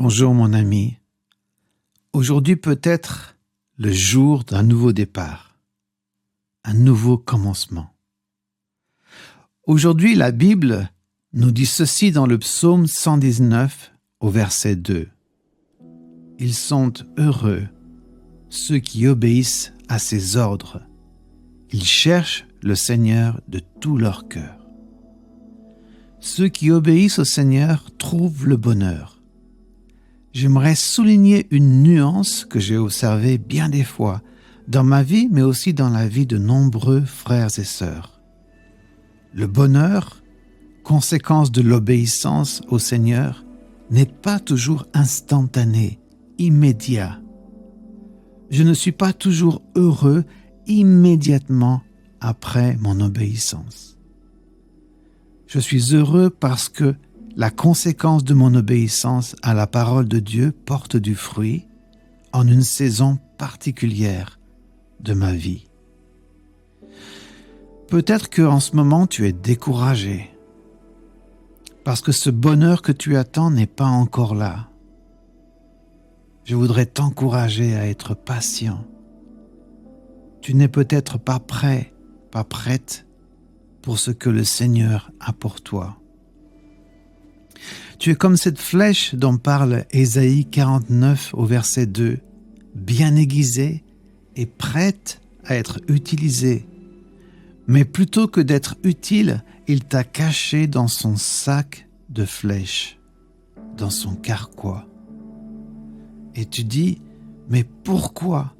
Bonjour mon ami. Aujourd'hui peut être le jour d'un nouveau départ, un nouveau commencement. Aujourd'hui, la Bible nous dit ceci dans le psaume 119 au verset 2. Ils sont heureux, ceux qui obéissent à ses ordres. Ils cherchent le Seigneur de tout leur cœur. Ceux qui obéissent au Seigneur trouvent le bonheur. J'aimerais souligner une nuance que j'ai observée bien des fois dans ma vie, mais aussi dans la vie de nombreux frères et sœurs. Le bonheur, conséquence de l'obéissance au Seigneur, n'est pas toujours instantané, immédiat. Je ne suis pas toujours heureux immédiatement après mon obéissance. Je suis heureux parce que la conséquence de mon obéissance à la parole de Dieu porte du fruit en une saison particulière de ma vie. Peut-être qu'en ce moment tu es découragé parce que ce bonheur que tu attends n'est pas encore là. Je voudrais t'encourager à être patient. Tu n'es peut-être pas prêt, pas prête pour ce que le Seigneur a pour toi. Tu es comme cette flèche dont parle Ésaïe 49 au verset 2, bien aiguisée et prête à être utilisée. Mais plutôt que d'être utile, il t'a caché dans son sac de flèches, dans son carquois. Et tu dis, mais pourquoi?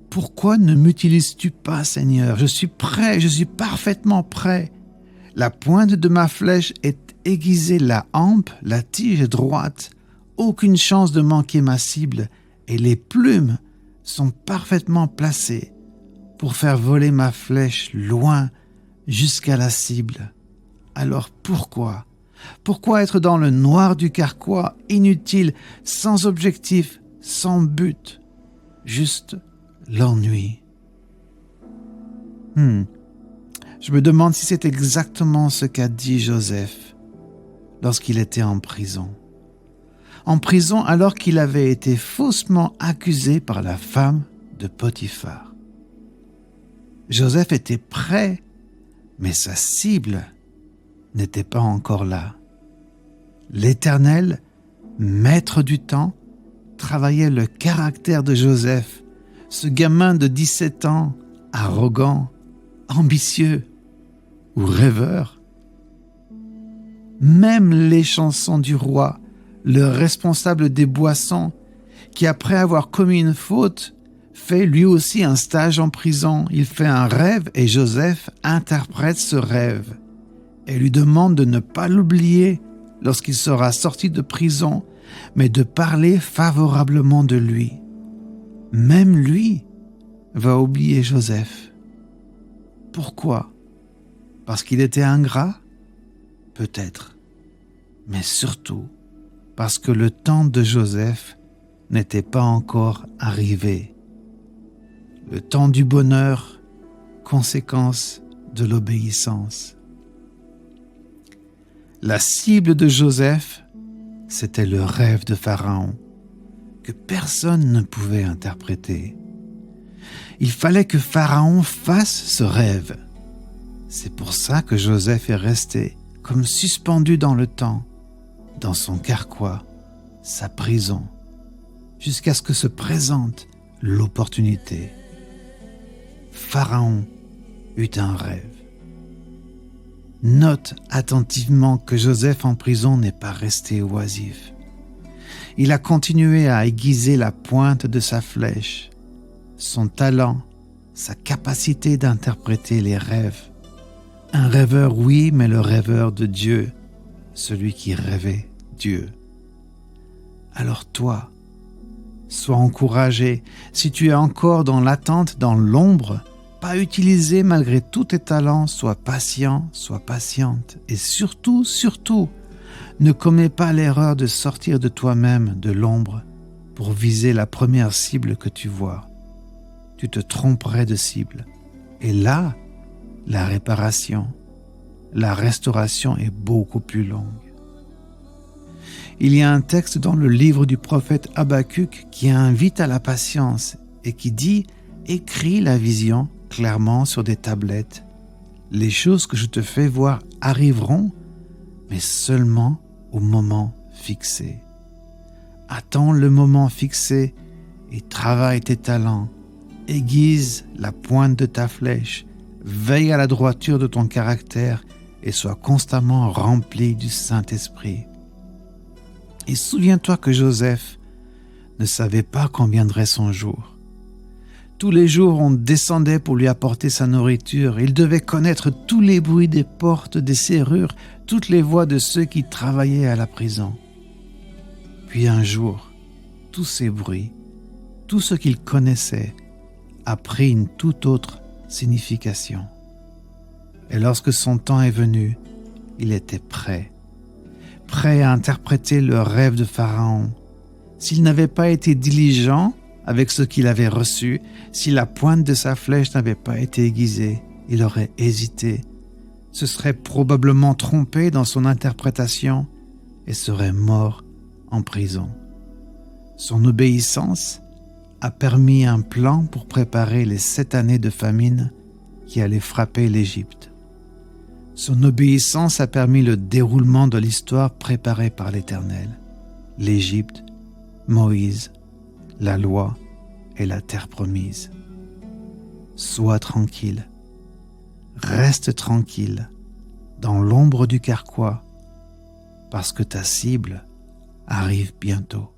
Pourquoi ne m'utilises-tu pas, Seigneur? Je suis prêt, je suis parfaitement prêt. La pointe de ma flèche est aiguisée, la hampe, la tige est droite, aucune chance de manquer ma cible, et les plumes sont parfaitement placées pour faire voler ma flèche loin jusqu'à la cible. Alors pourquoi? Pourquoi être dans le noir du carquois, inutile, sans objectif, sans but, juste l'ennui? Je me demande si c'est exactement ce qu'a dit Joseph lorsqu'il était en prison. En prison alors qu'il avait été faussement accusé par la femme de Potiphar. Joseph était prêt, mais sa cible n'était pas encore là. L'Éternel, maître du temps, travaillait le caractère de Joseph, ce gamin de 17 ans, arrogant, ambitieux ou rêveur. Même les chansons du roi, le responsable des boissons, qui après avoir commis une faute, fait lui aussi un stage en prison. Il fait un rêve et Joseph interprète ce rêve et lui demande de ne pas l'oublier lorsqu'il sera sorti de prison, mais de parler favorablement de lui. Même lui va oublier Joseph. Pourquoi? Parce qu'il était ingrat? Peut-être. Mais surtout parce que le temps de Joseph n'était pas encore arrivé. Le temps du bonheur, conséquence de l'obéissance. La cible de Joseph, c'était le rêve de Pharaon, que personne ne pouvait interpréter. Il fallait que Pharaon fasse ce rêve. C'est pour ça que Joseph est resté comme suspendu dans le temps, dans son carquois, sa prison, jusqu'à ce que se présente l'opportunité. Pharaon eut un rêve. Note attentivement que Joseph en prison n'est pas resté oisif. Il a continué à aiguiser la pointe de sa flèche, son talent, sa capacité d'interpréter les rêves. Un rêveur, oui, mais le rêveur de Dieu, celui qui rêvait Dieu. Alors toi, sois encouragé. Si tu es encore dans l'attente, dans l'ombre, pas utilisé malgré tous tes talents, sois patient, sois patiente. Et surtout, ne commets pas l'erreur de sortir de toi-même, de l'ombre, pour viser la première cible que tu vois. Tu te tromperais de cible. Et là, la réparation, la restauration est beaucoup plus longue. Il y a un texte dans le livre du prophète Habakkuk qui invite à la patience et qui dit « Écris la vision clairement sur des tablettes. Les choses que je te fais voir arriveront, mais seulement au moment fixé. Attends le moment fixé et travaille tes talents. Aiguise la pointe de ta flèche. Veille à la droiture de ton caractère et sois constamment rempli du Saint-Esprit. » Et souviens-toi que Joseph ne savait pas quand viendrait son jour. Tous les jours, on descendait pour lui apporter sa nourriture. Il devait connaître tous les bruits des portes, des serrures, toutes les voix de ceux qui travaillaient à la prison. Puis un jour, tous ces bruits, tout ce qu'il connaissait, a pris une toute autre signification. Et lorsque son temps est venu, il était prêt à interpréter le rêve de Pharaon. S'il n'avait pas été diligent avec ce qu'il avait reçu, si la pointe de sa flèche n'avait pas été aiguisée, il aurait hésité, se serait probablement trompé dans son interprétation et serait mort en prison. Son obéissance a permis un plan pour préparer les 7 années de famine qui allaient frapper l'Égypte. Son obéissance a permis le déroulement de l'histoire préparée par l'Éternel. L'Égypte, Moïse, la loi et la terre promise. Sois tranquille, reste tranquille, dans l'ombre du carquois, parce que ta cible arrive bientôt.